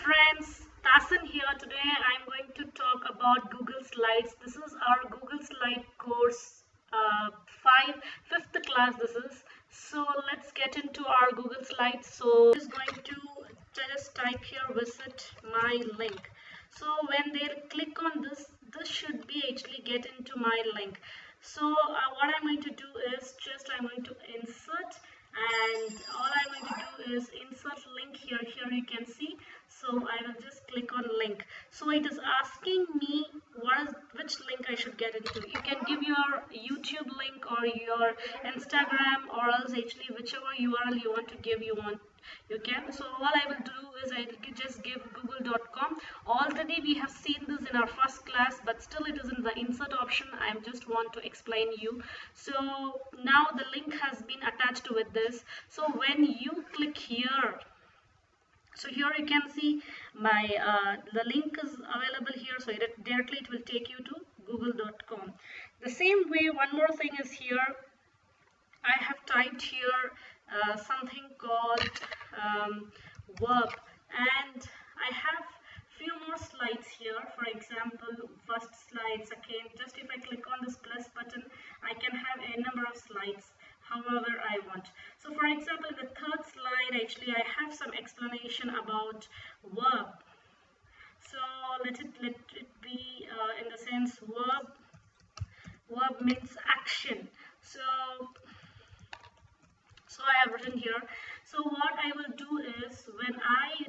friends, Thaisn here. Today I'm going to talk about Google Slides. This is our Google Slide course 5th class this is. So let's get into our Google Slides. So I'm just going to just type here visit my link. So when they click on this should be actually get into my link. So what I'm going to do is I'm going to insert, and all I'm going to do is insert link here. Here you can see. So I will just click on link. So it is asking me which link I should get into. You can give your YouTube link or your Instagram, or else actually whichever URL you want to give, you can. So all I will do is I will just give google.com. Already we have seen this in our first class, but still it is in the insert option. I just want to explain you. So now the link has been attached with this. So when you click here, so here you can see my the link is available here. So directly it will take you to google.com. The same way, one more thing is here. I have typed here something called verb, and I have few more slides here. For example, first slide, second. Just if I click on this plus button, I can have a number of slides however I want. So for example, in the third slide, actually I have some explanation about verb. So let it be in the sense verb means action. So I have written here. So what I will do is,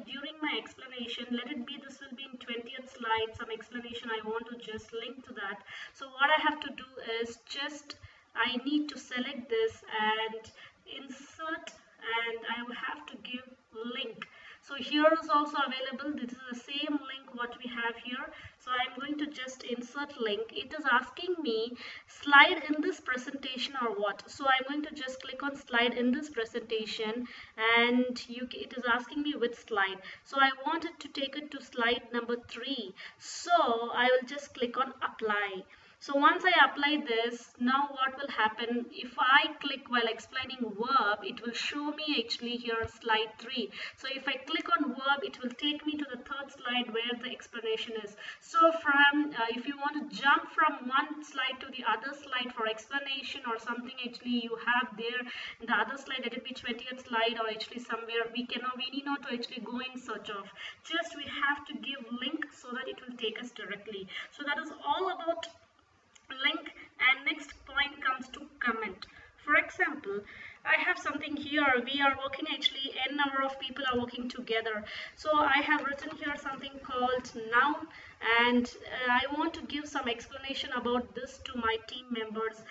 during my explanation, let it be this will be in 20th slide, some explanation I want to just link to that. So what I have to do is I need to select this and insert, and I will have to give link. So here is also available. This is the same link what we have here. So I'm going to just insert link. It is asking me slide in this presentation or what. So I'm going to just click on slide in this presentation, and it is asking me which slide. So I wanted to take it to slide number 3. So I will just click on apply. So once I apply this, now what will happen, if I click while explaining verb, it will show me actually here slide 3. So if I click on verb, it will take me to the third slide where the explanation is. So if you want to jump from one slide to the other slide for explanation or something actually you have there in the other slide, let it be 20th slide or actually somewhere, we need not to actually go in search of. Just we have to give link so that it will take us directly. So that is all about link. And next point comes to comment. For example, I have something here. We are working actually, n number of people are working together. So I have written here something called noun, and I want to give some explanation about this to my team members.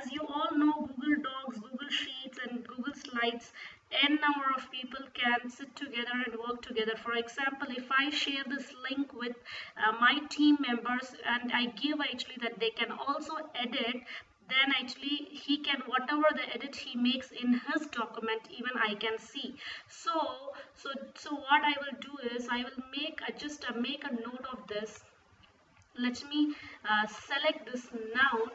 As you all know, Google Docs, Google Sheets and Google Slides, n number of people can sit together and work together. For example, if I share this link with my team members and I give actually that they can also edit, then actually he can, whatever the edit he makes in his document, even I can see. So what I will do is I will make a note of this. Let me select this noun,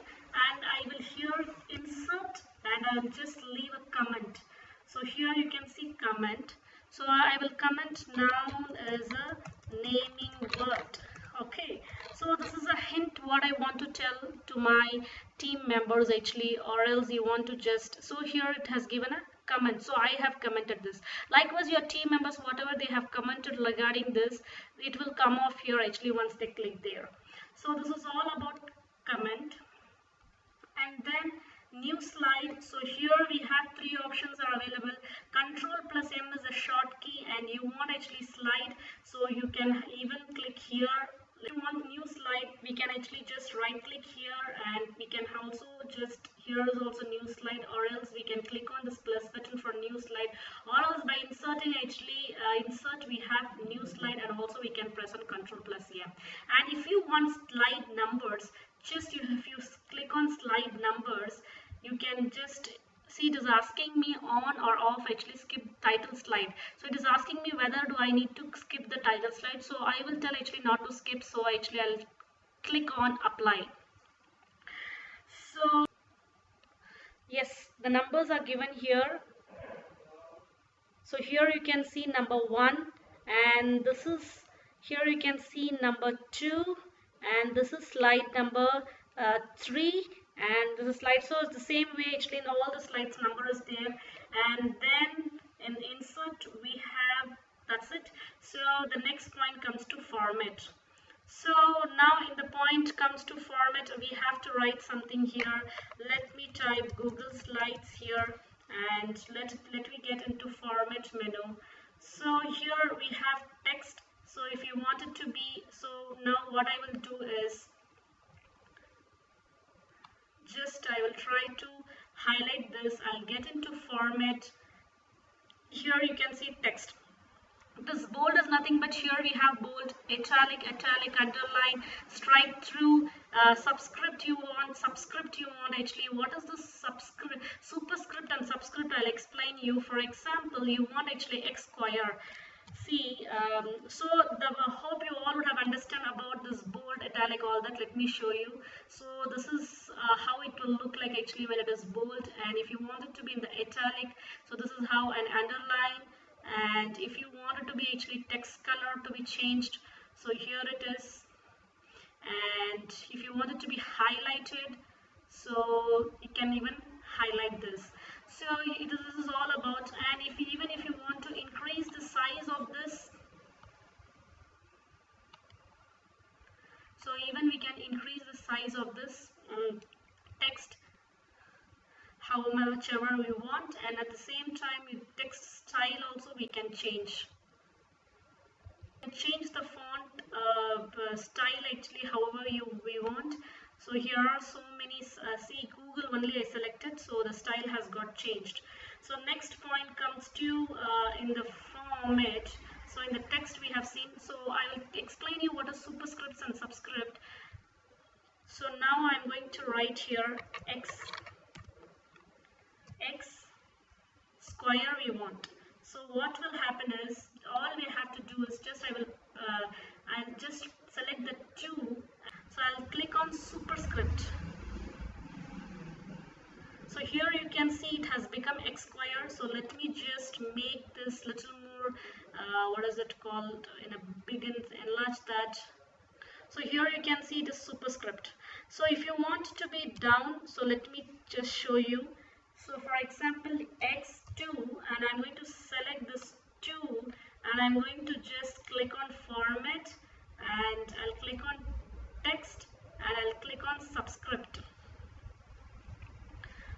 and I will here insert, and I will just leave a comment. So here you can see comment. So I will comment noun as a naming word. Okay, so this is a hint what I want to tell to my team members actually, or else you want to just, so here it has given a comment. So I have commented this. Likewise, your team members, whatever they have commented regarding this, it will come off here actually once they click there. So this is all about comment. And then new slide. So here we have 3 options are available. Control plus M is a short key, and you want actually slide, so you can even click here. If you want new slide, we can actually just right click here, and we can also just, here is also new slide, or else we can click on this plus button for new slide, or else by inserting actually insert, we have new slide, and also we can press on Control plus M. And if you want slide numbers, if you click on slide numbers, you can just see it is asking me on or off actually skip title slide. So it is asking me whether do I need to skip the title slide. So I will tell actually not to skip. So actually I'll click on apply. So yes, the numbers are given here. So here you can see number 1, and this is, here you can see number 2, and this is slide number 3, and this is slide, so it's the same way actually in all the slides number is there. And then in insert we have, that's it. So the next point comes to format. So now in the point comes to format, we have to write something here. Let me type Google Slides here, and let me get into format menu. So here we have text. So if you want it to be, so now what I will do is just I will try to highlight this. I'll get into format. Here you can see text. This bold is nothing but here we have bold, italic, underline, stripe through, subscript you want, actually. What is the subscript, superscript and subscript? I'll explain you. For example, you want actually X square. See, so hope you all would have understand about this bold, italic, all that. Let me show you. So this is how it will look like actually when it is bold, and if you want it to be in the italic, so this is how an underline. And if you want it to be actually text color to be changed, so here it is. And if you want it to be highlighted, so you can even highlight this. So this is all about. And even if you want to increase the size of this, so even we can increase the size of this text whichever we want, and at the same time with text style also we can change the font style actually however we want. So here are so many, see Google only I selected, so the style has got changed. So next point comes to in the format. So in the text we have seen, so I will explain you what is superscripts and subscript. So now I'm going to write here X square we want. So what will happen is, all we have to do is just I'll just select the 2. So I'll click on superscript. So here you can see it has become X square. So let me just make this little more, what is it called, in a big and enlarge that. So here you can see it is superscript. So if you want to be down, so let me just show you. So for example X2, and I'm going to select this 2, and I'm going to just click on format, and I'll click on text, and I'll click on subscript.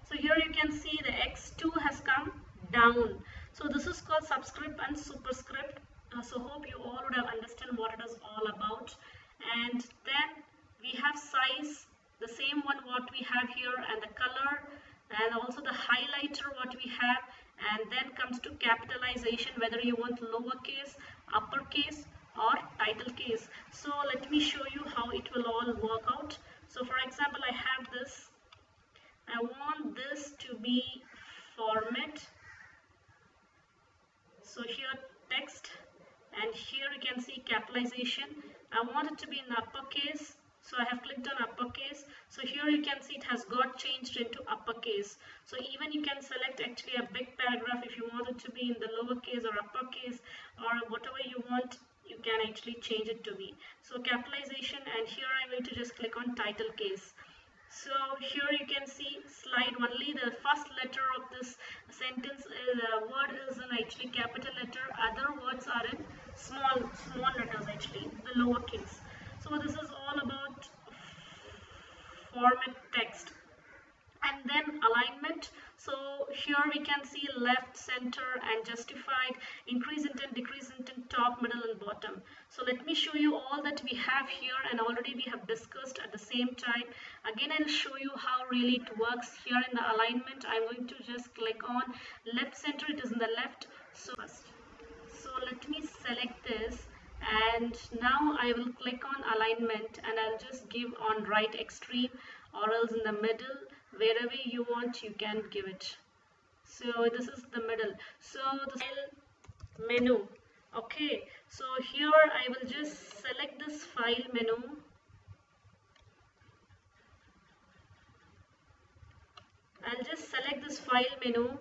So here you can see the X2 has come down. So this is called subscript and superscript. So hope you all would have understand what it is all about. And then we have size, the same one what we have here, and the color, and also the highlighter what we have. And then comes to capitalization, whether you want lowercase, uppercase or title case. So let me show you how it will all work out. So for example, I have this. I want this to be format. So here text, and here you can see capitalization. I want it to be in uppercase, so I have clicked on uppercase. So here you can see it has got changed into uppercase. So even you can select actually a big paragraph if you want it to be in the lowercase or uppercase, or whatever you want, you can actually change it to be. So capitalization, and here I'm going to just click on title case. So here you can see slide only the first letter of this sentence word is in actually capital letter, other words are in small letters actually, the lowercase. So this is all about format text. And then alignment. So here we can see left, center and justified, increase intent, decrease intent, top, middle and bottom. So let me show you all that we have here, and already we have discussed at the same time. Again, I'll show you how really it works. Here in the alignment, I'm going to just click on left center, it is in the left. So let me select this, and now I will click on alignment, and I'll just give on right extreme, or else in the middle, wherever you want you can give it. So this is the middle. So the file menu. Okay, so here I will just select this file menu. I'll just select this file menu.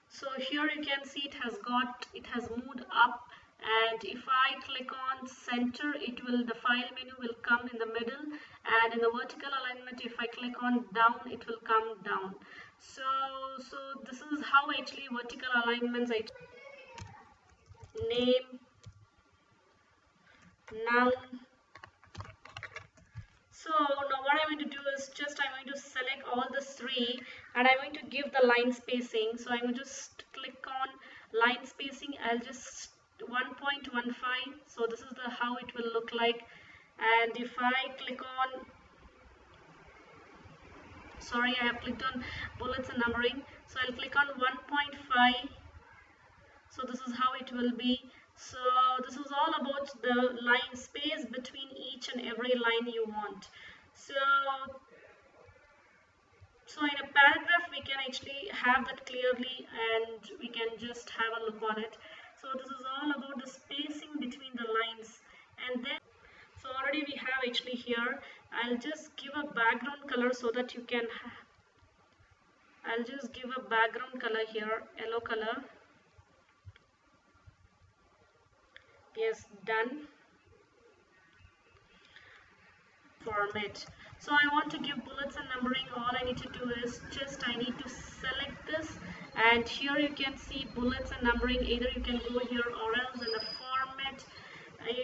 So here you can see it has moved up and if I click on center, the file menu will come in the middle, and in the vertical alignment, if I click on down, it will come down. So this is how actually vertical alignments, name, noun. So now what I'm going to do is I'm going to select all the three, and I'm going to give the line spacing. So I'm going to just click on line spacing. I'll just 1.15. So this is how it will look like. And if I click on, sorry, I have clicked on bullets and numbering. So I'll click on 1.5. So this is how it will be. So this is all about the line space between each and every line you want. So in a paragraph we can actually have that clearly, and we can just have a look on it. So this is all about the spacing between the lines. And then, so already we have actually here, I'll just give a background color so that you can I'll just give a background color here, yellow color. Yes, done. Format. So I want to give bullets and numbering. All I need to do is I need to select this, and here you can see bullets and numbering. Either you can go here, or else in the format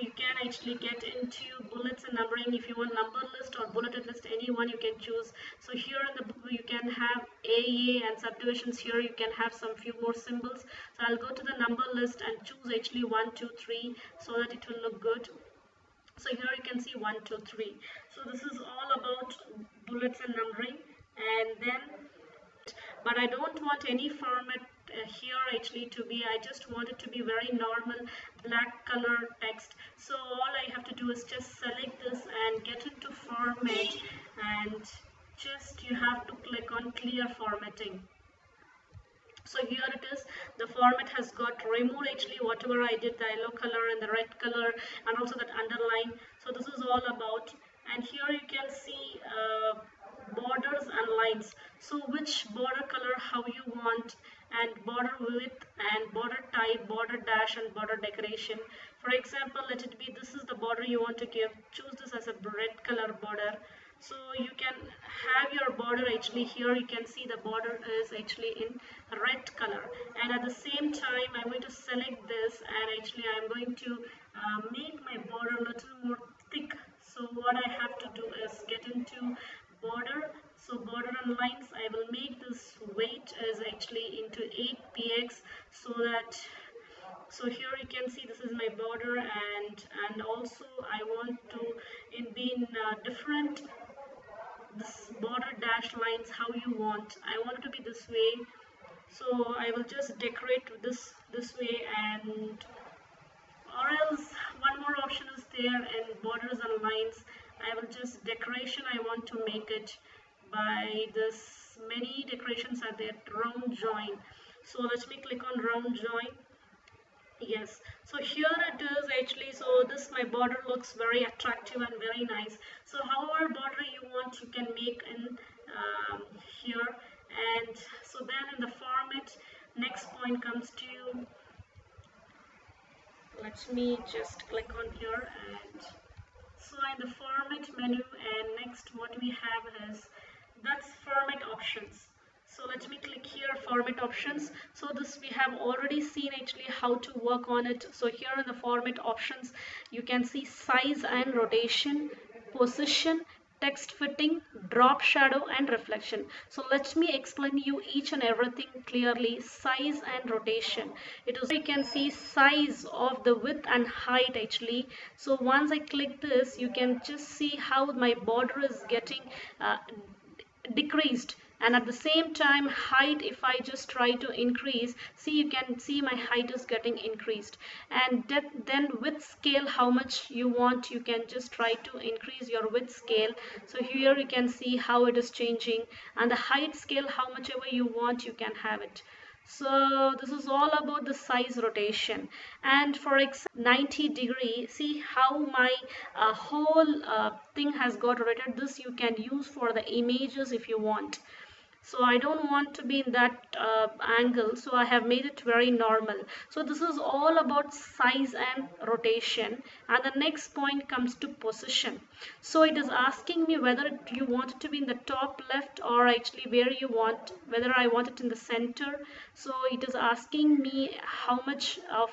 you can actually get into bullets and numbering. If you want number list or bulleted list, any one you can choose. So here in the you can have AA and subdivisions. Here you can have some few more symbols. So I'll go to the number list and choose actually 1, 2, 3 so that it will look good. So here you can see 1, 2, 3. So this is all about bullets and numbering. And then, but I don't want any format here actually to be, I just want it to be very normal black color text. So all I have to do is just select this and get into format, and just you have to click on clear formatting. So here it is, the format has got removed actually whatever I did, the yellow color and the red color and also that underline. So this is all about, and here you can see borders and lines. So which border color how you want, and border width and border type, border dash and border decoration. For example, let it be, this is the border you want to give, choose this as a red color border. So you can have your border actually here, you can see the border is actually in red color, and at the same time I'm going to select this, and actually I'm going to make my border a little more thick. So what I have to do is get into border. So border and lines, I will make this weight is actually into 8px, so that, so here you can see this is my border, and also I want to be in different this border dash lines how you want. I want it to be this way, so I will just decorate this way, and or else one more option is there in borders and lines. I will just decoration, I want to make it by this, many decorations are there, round join. So let me click on round join. Yes, so here it is actually, so this my border looks very attractive and very nice. So however border you want you can make in here. And so then in the format, next point comes to, let me just click on here, and so in the format menu, and next what we have is, that's format options. So let me click here, format options. So this we have already seen actually how to work on it. So here in the format options, you can see size and rotation, position, text fitting, drop shadow and reflection. So let me explain you each and everything clearly. Size and rotation, it is, you can see size of the width and height actually. So once I click this, you can just see how my border is getting decreased, and at the same time height, if I just try to increase, see you can see my height is getting increased. And then width scale, how much you want, you can just try to increase your width scale. So here you can see how it is changing, and the height scale, how much ever you want you can have it. So this is all about the size rotation. And for example 90-degree, see how my whole thing has got rotated. This you can use for the images if you want. So I don't want to be in that angle, so I have made it very normal. So this is all about size and rotation. And the next point comes to position. So it is asking me whether you want it to be in the top left, or actually where you want, whether I want it in the center. So it is asking me how much of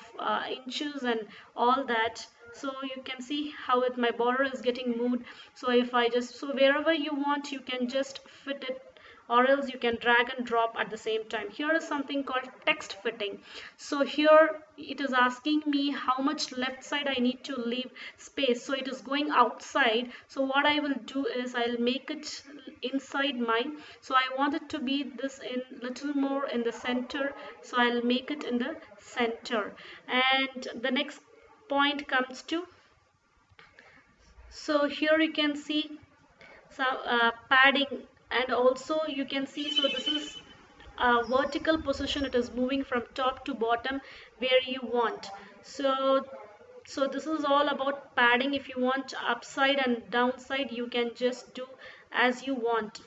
inches and all that. So you can see how my border is getting moved. So if I just, so wherever you want, you can just fit it, or else you can drag and drop at the same time. Here is something called text fitting. So here it is asking me how much left side I need to leave space. So it is going outside. So what I will do is I'll make it inside mine. So I want it to be this in little more in the center. So I'll make it in the center. And the next point comes to, so here you can see some padding, and also you can see, so this is a vertical position, it is moving from top to bottom where you want. So this is all about padding. If you want upside and downside, you can just do as you want.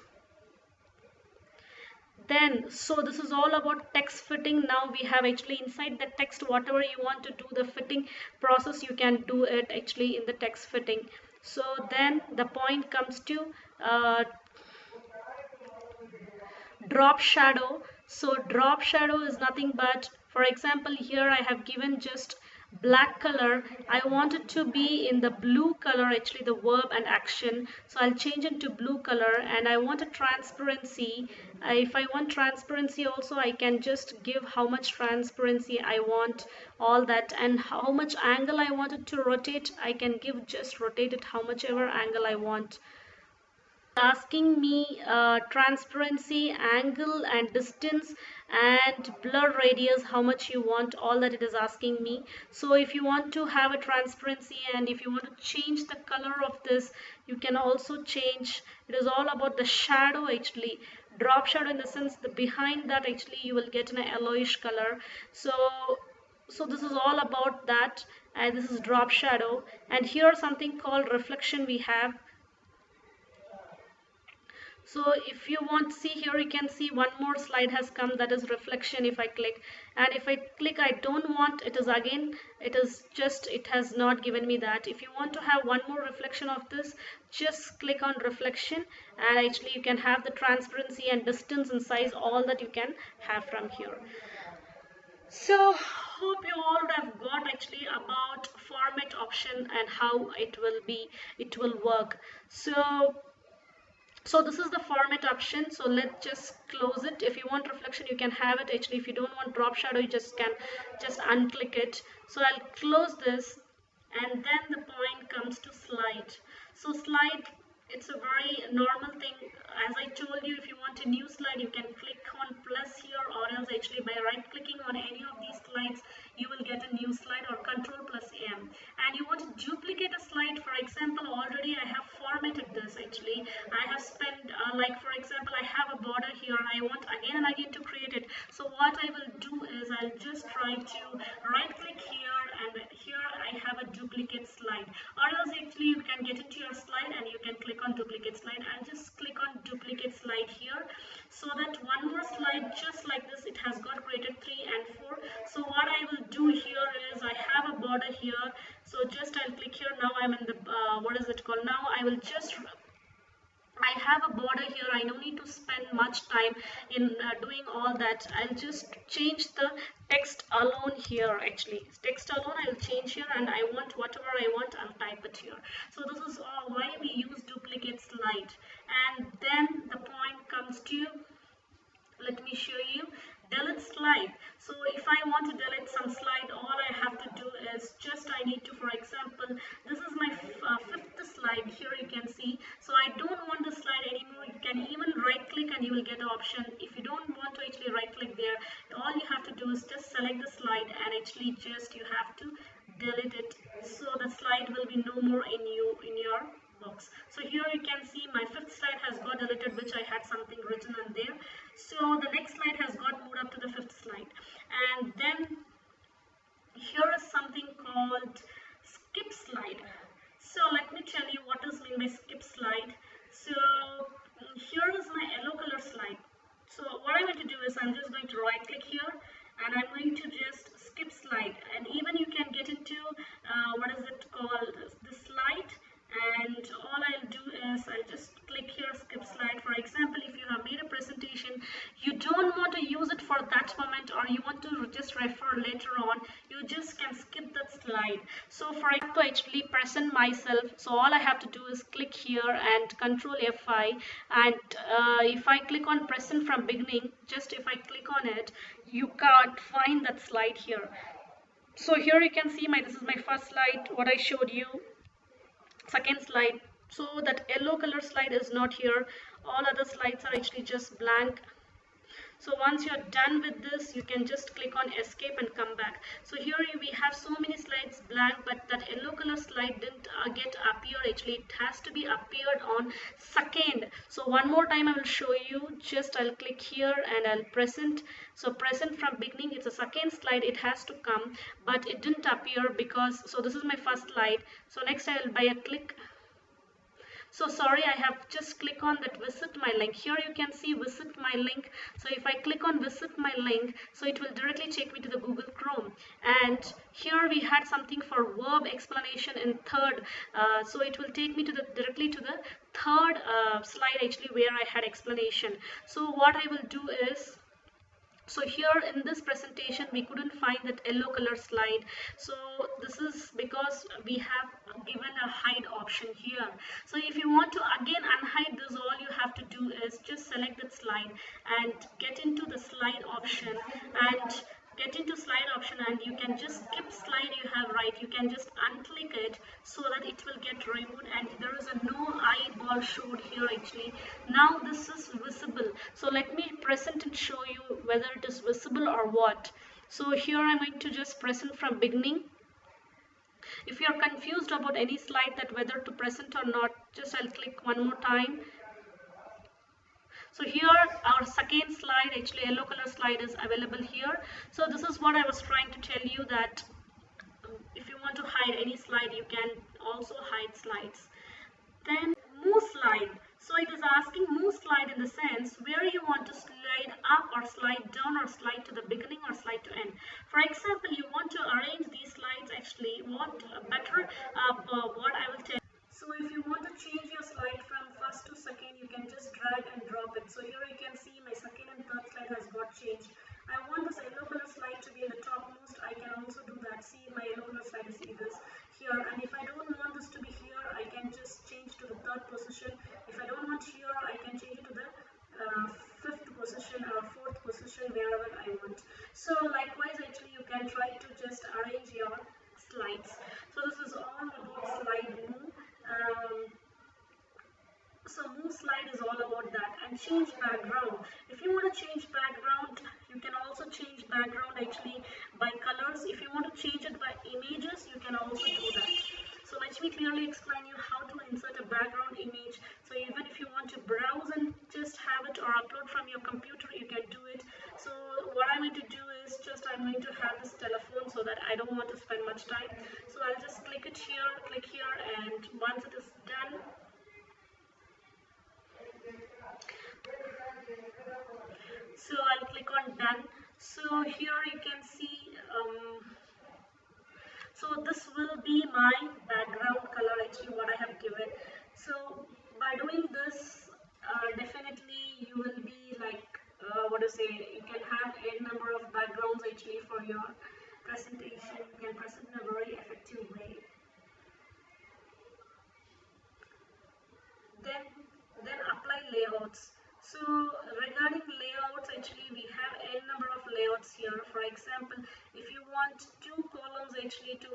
Then, so this is all about text fitting. Now we have actually inside the text, whatever you want to do the fitting process, you can do it actually in the text fitting. So then the point comes to drop shadow. So drop shadow is nothing but, for example, here I have given just black color. I want it to be in the blue color, actually the verb and action. So I'll change it to blue color, and I want a transparency. If I want transparency also, I can just give how much transparency I want, all that, and how much angle I want it to rotate. I can give just rotate it how much ever angle I want. Asking me transparency, angle and distance, and blur radius, how much you want, all that it is asking me. So if you want to have a transparency, and if you want to change the color of this, you can also change. It is all about the shadow actually, drop shadow, in the sense the behind that actually you will get an yellowish color. So this is all about that, and this is drop shadow. And here something called reflection we have. So if you want to see here, you can see one more slide has come, that is reflection. If I click, and if I click I don't want, it is again, it is just, it has not given me that. If you want to have one more reflection of this, just click on reflection, and actually you can have the transparency and distance and size, all that you can have from here. So hope you all would have got actually about format option and how it will work. So this is the format option. So let's just close it. If you want reflection, you can have it. Actually, if you don't want drop shadow, you just can just unclick it. So I'll close this, and then the point comes to slide. So slide, it's a very normal thing. As I told you, if you want a new slide, you can click on plus here, or else actually by right clicking on any of these slides, you will get a new slide, or control plus M. And you want to duplicate a slide, for example, already I have formatted this actually. I have spent like for example, I have a border here, I want again and again to create it. So what I will do is I'll just try to right click here, and here I have a duplicate slide, or else actually you can get into your slide and you can click on duplicate slide, and just click on duplicate slide here, so that one more slide just like this, it has got created 3 and 4. So what I will do here is I have a border here, so just I'll click here. Now I'm in the what is it called, now I will just, I have a border here, I don't need to spend much time in doing all that. I'll just change the text alone here, actually text alone I will change here, and I want whatever I want, I'll type it here. So this is why we use duplicate slide. And then the point comes to, let me show you, delete slide. So if I want to delete some slide, all I have to do is just I need to, for example, this is my fifth slide here, you can see. So I don't want the slide anymore, you can even right click and you will get an option. If you don't want to actually right click there, all you have to do is just select the slide, and actually just you have to delete it, so the slide will be no more in your box. So here you can see my fifth slide has got deleted, which I had something written on there. So the next slide has got moved up to the fifth slide. And then here is something called skip slide. So let me tell you what is mean by skip slide. So here is my yellow color slide. So what I'm going to do is I'm just going to right click here and I'm going to just skip slide, and even you can get into what is it called, the slide, and all I'll do is I'll just click here skip slide. For example, if you have made a presentation, you don't want to use it for that moment or you want to just refer later on, you just can skip that slide. So for I have to actually present myself, so all I have to do is click here and control F5, and if I click on present from beginning, just if I click on it, you can't find that slide here. So here you can see this is my first slide, what I showed you. Second slide, so that yellow color slide is not here, all other slides are actually just blank. So once you're done with this, you can just click on escape and come back. So here we have so many slides blank, but that yellow color slide didn't get appear. Actually, it has to be appeared on second. So one more time I will show you. Just I'll click here and I'll present. So present from beginning, it's a second slide, it has to come, but it didn't appear because, so this is my first slide. So next I will by a click. So sorry, I have just click on that visit my link. Here you can see visit my link. So if I click on visit my link, so it will directly take me to the Google Chrome. And here we had something for verb explanation in third. So it will take me to directly to the third slide actually where I had explanation. So what I will do is, so here in this presentation we couldn't find that yellow color slide, so this is because we have given a hide option here. So if you want to again unhide this, all you have to do is just select that slide and get into the slide option and you can just skip slide you have, right? You can just unclick it so that it will get removed and there is a no eyeball showed here actually. Now this is visible, so let me present and show you whether it is visible or what. So here I'm going to just present from beginning. If you are confused about any slide that whether to present or not, just I'll click one more time. So here our second slide, actually yellow color slide, is available here. So this is what I was trying to tell you, that if you want to hide any slide, you can also hide slides. Then move slide. So it is asking move slide in the sense where you want to slide up or slide down or slide to the beginning or slide to end. For example, you want to arrange these slides actually, what I will tell. So if you want to change your slide from first to second, you can just drag and drop it. So here you can see my second and third slide has got changed. I want this yellow color slide to be in the topmost. I can also do that. See, my yellow color slide is this here. And if I don't want this to be here, I can just change to the third position. If I don't want here, I can change it to the fifth position or fourth position, wherever I want. So likewise, actually, you can try to just arrange your slides. So this is all about slide move. So move slide is all about that. And change background. If you want to change background, you can also change background actually by colors. If you want to change it by images, you can also do that. So let me clearly explain you how to insert a background image. So even if you want to browse and just have it or upload from your computer, you can do it. So what I'm going to do is just I'm going to have this telephone so that I don't want to spend much time. So I'll just click here, and once it is done, so I'll click on done. So here you can see, so this will be my background color actually what I have given. So by doing this, definitely you will be like, what to say, you can have a number of backgrounds actually for your presentation. You can present in a very effective way. Then apply layouts. So regarding layouts, actually we have a number of layouts here. For example, if you want two columns actually to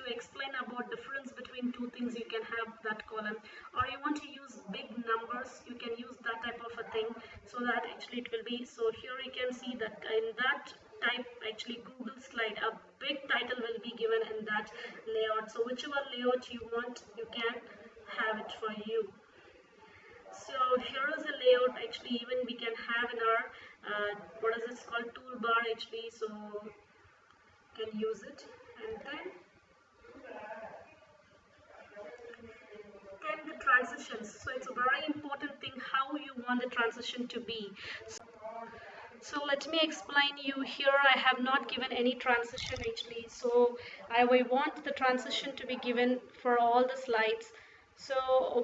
explain about difference between two things, you can have that column. Or you want to use big numbers, you can use that type of a thing, so that actually it will be. So here you can see that in that type actually Google slide, a big title will be given in that layout. So whichever layout you want, you can have it for you. So here is a layout actually, even we can have in our what is this called, toolbar actually, so you can use it. And then the transitions. So it's a very important thing how you want the transition to be. So let me explain you here. I have not given any transition actually. So I want the transition to be given for all the slides. So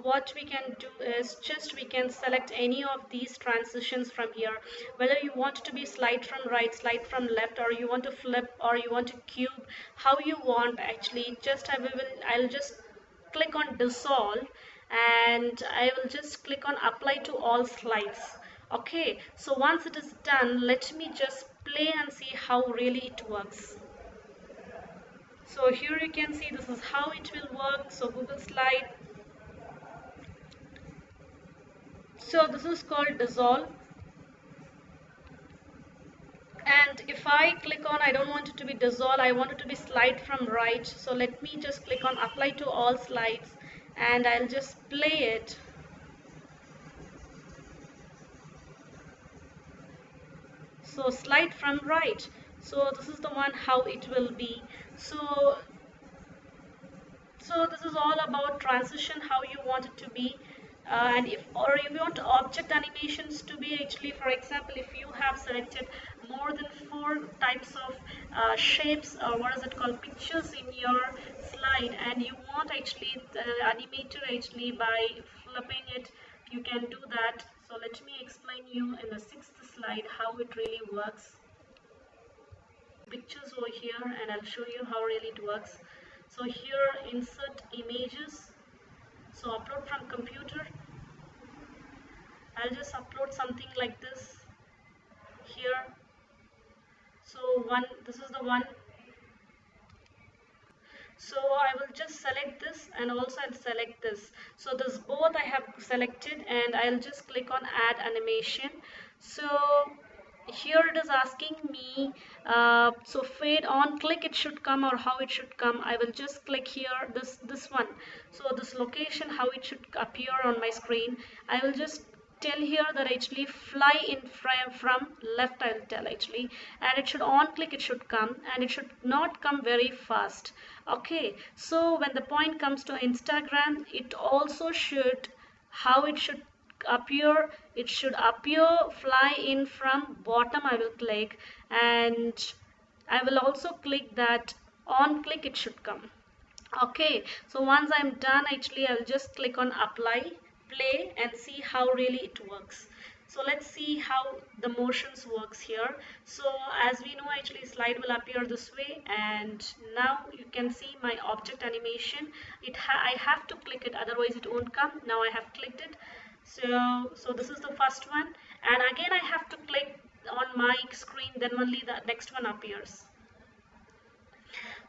what we can do is just we can select any of these transitions from here. Whether you want it to be slide from right, slide from left, or you want to flip, or you want to cube, how you want actually. Just I'll just click on dissolve, and I will just click on apply to all slides. Okay, so once it is done, let me just play and see how really it works. So here you can see this is how it will work. So Google slide. So this is called dissolve. And if I click on, I don't want it to be dissolve, I want it to be slide from right. So let me just click on apply to all slides, and I'll just play it. So slide from right. So this is the one how it will be. So this is all about transition, how you want it to be. And if you want object animations to be actually, for example, if you have selected more than 4 types of shapes, or what is it called, pictures in your slide, and you want actually animated actually by flipping it, you can do that. So let me explain you in the 6th slide how it really works. Pictures over here, and I'll show you how really it works. So here, insert images. So upload from computer. I'll just upload something like this here. So this is the one. So I will just select this, and also I'll select this. So this both I have selected, and I'll just click on add animation. So here it is asking me, so fade on click it should come, or how it should come. I will just click here, this one. So this location, how it should appear on my screen. I will just tell here that actually fly in from left, I'll tell actually, and it should on click it should come, and it should not come very fast. Okay, so when the point comes to Instagram, it also should, how it should appear, it should appear fly in from bottom. I will click, and I will also click that on click it should come. Okay, so once I'm done actually, I'll just click on apply, play, and see how really it works. So let's see how the motions works here. So as we know actually, slide will appear this way, and now you can see my object animation. I have to click it, otherwise it won't come. Now I have clicked it. So this is the first one, and again I have to click on my screen, then only the next one appears.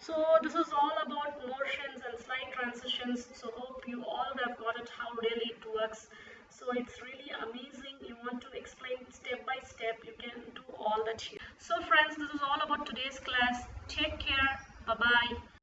So this is all about motions and slide transitions. So hope you all have got it how really it works. So it's really amazing. You want to explain step by step, you can do all that here. So friends, this is all about today's class. Take care. Bye bye.